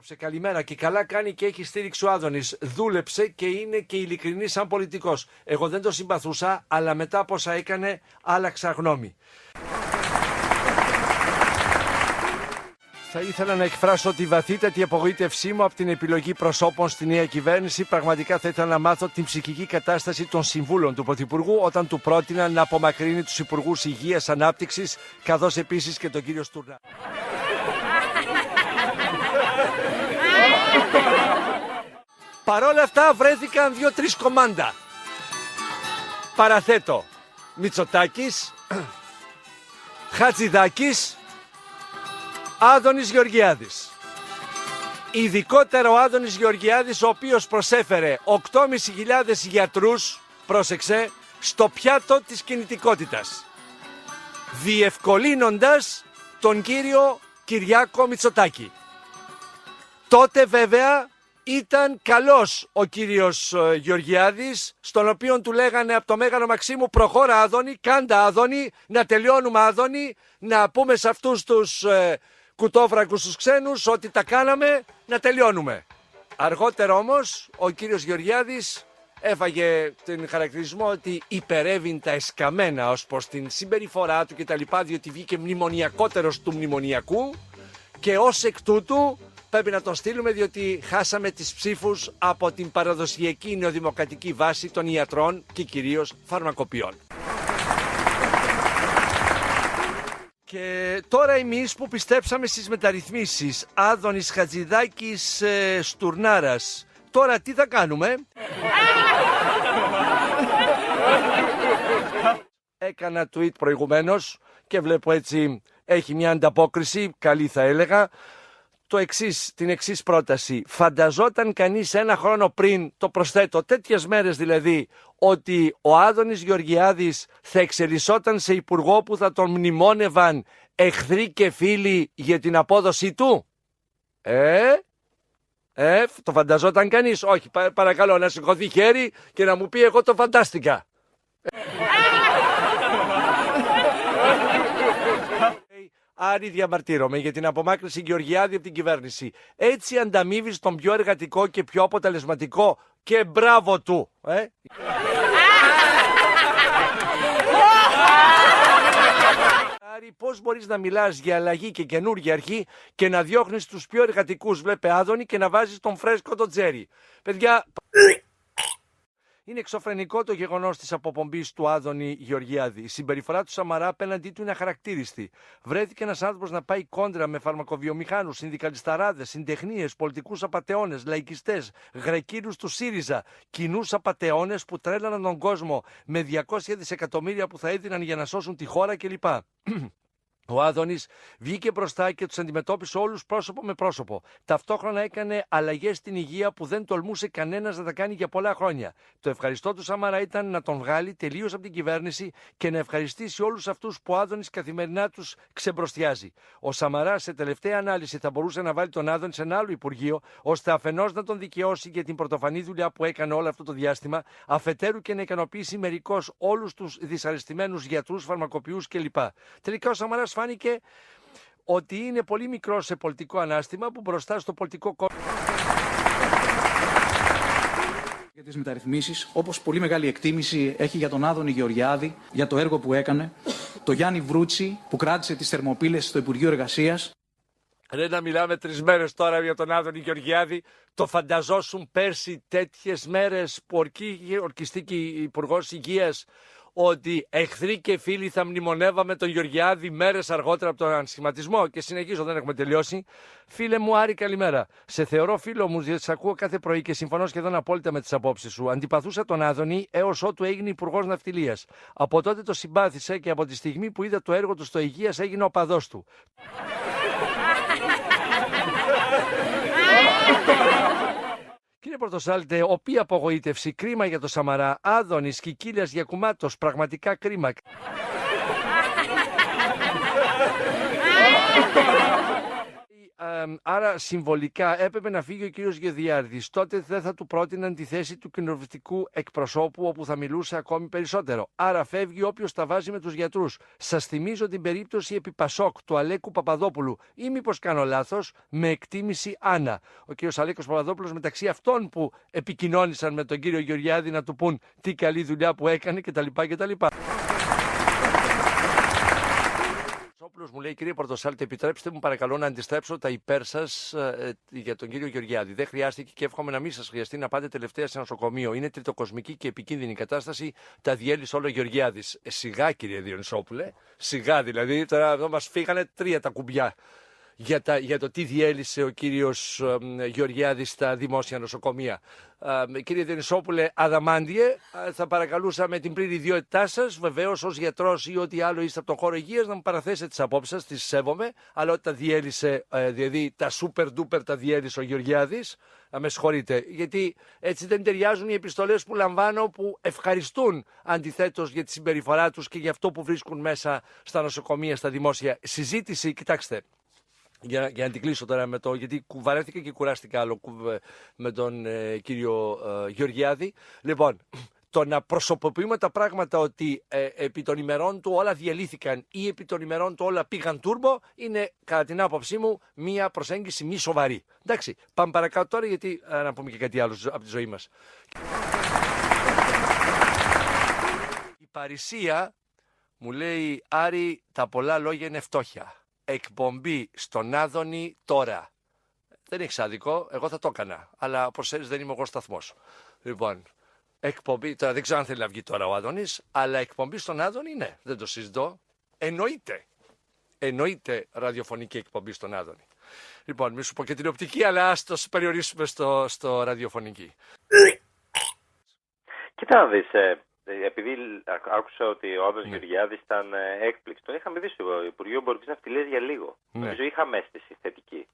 Έγραψε καλημέρα και καλά κάνει και έχει στήριξη ο Άδωνης. Δούλεψε και είναι και ειλικρινής σαν πολιτικός. Εγώ δεν το συμπαθούσα, αλλά μετά από όσα έκανε άλλαξα γνώμη. Θα ήθελα να εκφράσω τη βαθύτατη απογοήτευσή μου από την επιλογή προσώπων στη νέα κυβέρνηση. Πραγματικά θα ήθελα να μάθω την ψυχική κατάσταση των συμβούλων του Πρωθυπουργού όταν του πρότειναν να απομακρύνει τους Υπουργούς Υγείας, Ανάπτυξης, καθώς επίσης και τον κύριο Στουρνά. Παρόλα αυτά βρέθηκαν 2-3 κομμάντα. Παραθέτω: Μητσοτάκης, Χατζηδάκης, Άδωνης Γεωργιάδης. Ειδικότερα ο Άδωνης Γεωργιάδης, ο οποίος προσέφερε 8.500 γιατρούς, πρόσεξε, στο πιάτο της κινητικότητας, διευκολύνοντας τον κύριο Κυριάκο Μητσοτάκη. Τότε βέβαια ήταν καλός ο κύριος Γεωργιάδης, στον οποίο του λέγανε από το Μέγαρο Μαξίμου: προχώρα Άδωνη, κάντα Άδωνη, να τελειώνουμε Άδωνη, να πούμε σε αυτούς τους κουτόφρακους τους ξένους ότι τα κάναμε, να τελειώνουμε. Αργότερα όμως ο κύριος Γεωργιάδης έφαγε τον χαρακτηρισμό ότι υπερεύει τα εσκαμμένα ως προς την συμπεριφορά του κτλ, διότι βγήκε μνημονιακότερος του μνημονιακού και ως εκ τούτου πρέπει να τον στείλουμε, διότι χάσαμε τις ψήφους από την παραδοσιακή νεοδημοκρατική βάση των ιατρών και κυρίως φαρμακοποιών. Και τώρα εμείς που πιστέψαμε στις μεταρρυθμίσεις, Άδωνης, Χατζηδάκης, Στουρνάρας, τώρα τι θα κάνουμε? Έκανα tweet προηγουμένως και βλέπω έτσι έχει μια ανταπόκριση, καλή θα έλεγα. Την εξής πρόταση: φανταζόταν κανείς ένα χρόνο πριν, το προσθέτω, τέτοιες μέρες δηλαδή, ότι ο Άδωνης Γεωργιάδης θα εξελισσόταν σε υπουργό που θα τον μνημόνευαν εχθροί και φίλοι για την απόδοσή του? Το φανταζόταν κανείς? Όχι, παρακαλώ να σηκωθεί χέρι και να μου πει: εγώ το φαντάστηκα. Άρη, διαμαρτύρομαι για την απομάκρυνση Γεωργιάδη από την κυβέρνηση. Έτσι ανταμείβεις τον πιο εργατικό και πιο αποτελεσματικό, και μπράβο του. Άρη, πώς μπορείς να μιλάς για αλλαγή και καινούργια αρχή και να διώχνεις τους πιο εργατικούς, βλέπε Άδωνη, και να βάζεις τον φρέσκο τον Τζέρι? Παιδιά, είναι εξωφρενικό το γεγονός της αποπομπής του Άδωνη Γεωργιάδη. Η συμπεριφορά του Σαμαρά απέναντί του είναι αχαρακτήριστη. Βρέθηκε ένας άνθρωπος να πάει κόντρα με φαρμακοβιομηχάνους, συνδικαλισταράδες, συντεχνίες, πολιτικούς απατεώνες, λαϊκιστές, γρεκίνους του ΣΥΡΙΖΑ, κοινούς απατεώνες που τρέλαναν τον κόσμο με 200 δισεκατομμύρια που θα έδιναν για να σώσουν τη χώρα κλπ. Ο Άδωνης βγήκε μπροστά και τους αντιμετώπισε όλους πρόσωπο με πρόσωπο. Ταυτόχρονα έκανε αλλαγές στην υγεία που δεν τολμούσε κανένας να τα κάνει για πολλά χρόνια. Το ευχαριστώ του Σαμαρά ήταν να τον βγάλει τελείως από την κυβέρνηση και να ευχαριστήσει όλους αυτούς που ο Άδωνης καθημερινά τους ξεμπροστιάζει. Ο Σαμαράς σε τελευταία ανάλυση θα μπορούσε να βάλει τον Άδωνη σε ένα άλλο υπουργείο, ώστε αφενός να τον δικαιώσει για την πρωτοφανή δουλειά που έκανε όλο αυτό το διάστημα, αφετέρου και να ικανοποιήσει μερικώς όλους τους δυσαρεστημένους γιατρούς, φαρμακοποιούς κλπ. Τελικά ο Σαμαράς φάνηκε ότι είναι πολύ μικρό σε πολιτικό ανάστημα, που μπροστά στο πολιτικό κόμμα για τις μεταρρυθμίσεις, όπως πολύ μεγάλη εκτίμηση έχει για τον Άδωνη Γεωργιάδη, για το έργο που έκανε, το Γιάννη Βρούτσι που κράτησε τις θερμοπύλες στο Υπουργείο Εργασίας. Ρε, να μιλάμε 3 μέρες τώρα για τον Άδωνη Γεωργιάδη. Το φανταζόσουν πέρσι τέτοιες μέρες που ορκιστήκε Υπουργός Υγείας ότι εχθροί και φίλοι θα μνημονεύαμε τον Γεωργιάδη μέρες αργότερα από τον ανασχηματισμό? Και συνεχίζω, δεν έχουμε τελειώσει. Φίλε μου Άρη, καλημέρα. Σε θεωρώ φίλο μου, διότι σε ακούω κάθε πρωί και συμφωνώ σχεδόν απόλυτα με τις απόψεις σου. Αντιπαθούσα τον Άδωνη έως ότου έγινε Υπουργός Ναυτιλίας. Από τότε το συμπάθησα και από τη στιγμή που είδα το έργο του στο Υγείας έγινε οπαδός του. Κύριε Πορτοσάλτε, οποία απογοήτευση, κρίμα για το Σαμαρά. Άδωνης, Κικίλιας, Γιακουμάτος, πραγματικά κρίμα. Άρα συμβολικά έπρεπε να φύγει ο κύριος Γεωργιάδης. Τότε δεν θα του πρότειναν τη θέση του κοινοβουλευτικού εκπροσώπου, όπου θα μιλούσε ακόμη περισσότερο. Άρα φεύγει όποιος τα βάζει με τους γιατρούς. Σας θυμίζω την περίπτωση επί Πασόκ του Αλέκου Παπαδόπουλου, ή μήπως κάνω λάθος, με εκτίμηση Άννα. Ο κύριος Αλέκος Παπαδόπουλος, μεταξύ αυτών που επικοινώνησαν με τον κύριο Γεωργιάδη να του πούν τι καλή δουλειά που έκανε κτλ. Μου λέει, κύριε Πορτοσάλτη, επιτρέψτε μου παρακαλώ να αντιστρέψω τα υπέρ σας για τον κύριο Γεωργιάδη. Δεν χρειάστηκε και εύχομαι να μην σας χρειαστεί να πάτε τελευταία σε νοσοκομείο. Είναι τριτοκοσμική και επικίνδυνη κατάσταση. Τα διέλυσε όλο ο Γεωργιάδης. Σιγά, κύριε Διονυσόπουλε. Σιγά δηλαδή. Τώρα εδώ μας φύγανε 3 τα κουμπιά για το τι διέλυσε ο κύριος Γεωργιάδης στα δημόσια νοσοκομεία. Κύριε Διονυσόπουλε, αδαμάντιε, θα παρακαλούσα με την πλήρη ιδιότητά σας, βεβαίως ως γιατρός ή ό,τι άλλο είστε από τον χώρο υγείας, να μου παραθέσετε τις απόψεις σας, τις σέβομαι, αλλά ότι τα διέλυσε, δηλαδή τα super duper τα διέλυσε ο Γεωργιάδης, με συγχωρείτε, γιατί έτσι δεν ταιριάζουν οι επιστολές που λαμβάνω, που ευχαριστούν αντιθέτως για τη συμπεριφορά τους και για αυτό που βρίσκουν μέσα στα νοσοκομεία, στα δημόσια. Συζήτηση, κοιτάξτε. Για να την κλείσω τώρα με το, γιατί βαρέθηκα και κουράστηκα άλλο με τον κύριο Γεωργιάδη. Λοιπόν, το να προσωποποιούμε τα πράγματα ότι επί των ημερών του όλα διαλύθηκαν ή επί των ημερών του όλα πήγαν τούρμπο, είναι κατά την άποψή μου μία προσέγγιση μη σοβαρή. Εντάξει, πάμε παρακάτω τώρα, γιατί να πούμε και κάτι άλλο από τη ζωή μας. Η Παρισία μου λέει, Άρη, τα πολλά λόγια είναι φτώχεια. Εκπομπή στον Άδωνη τώρα. Δεν έχεις άδικο, εγώ θα το έκανα. Αλλά όπως ξέρεις δεν είμαι εγώ σταθμός. Λοιπόν, εκπομπή, τώρα δεν ξέρω αν θέλει να βγει τώρα ο Άδωνης, αλλά εκπομπή στον Άδωνη ναι, δεν το συζητώ. Εννοείται ραδιοφωνική εκπομπή στον Άδωνη. Λοιπόν, μη σου πω και την οπτική, αλλά ας το περιορίσουμε στο ραδιοφωνική. Κοίτα να δεις, επειδή άκουσα ότι ο Άδωνης Γεωργιάδης ήταν έκπληκτο, είχαμε δει στο Υπουργείο Εμπορικής Ναυτιλίας για λίγο. Νομίζω είχαμε αίσθηση θετική.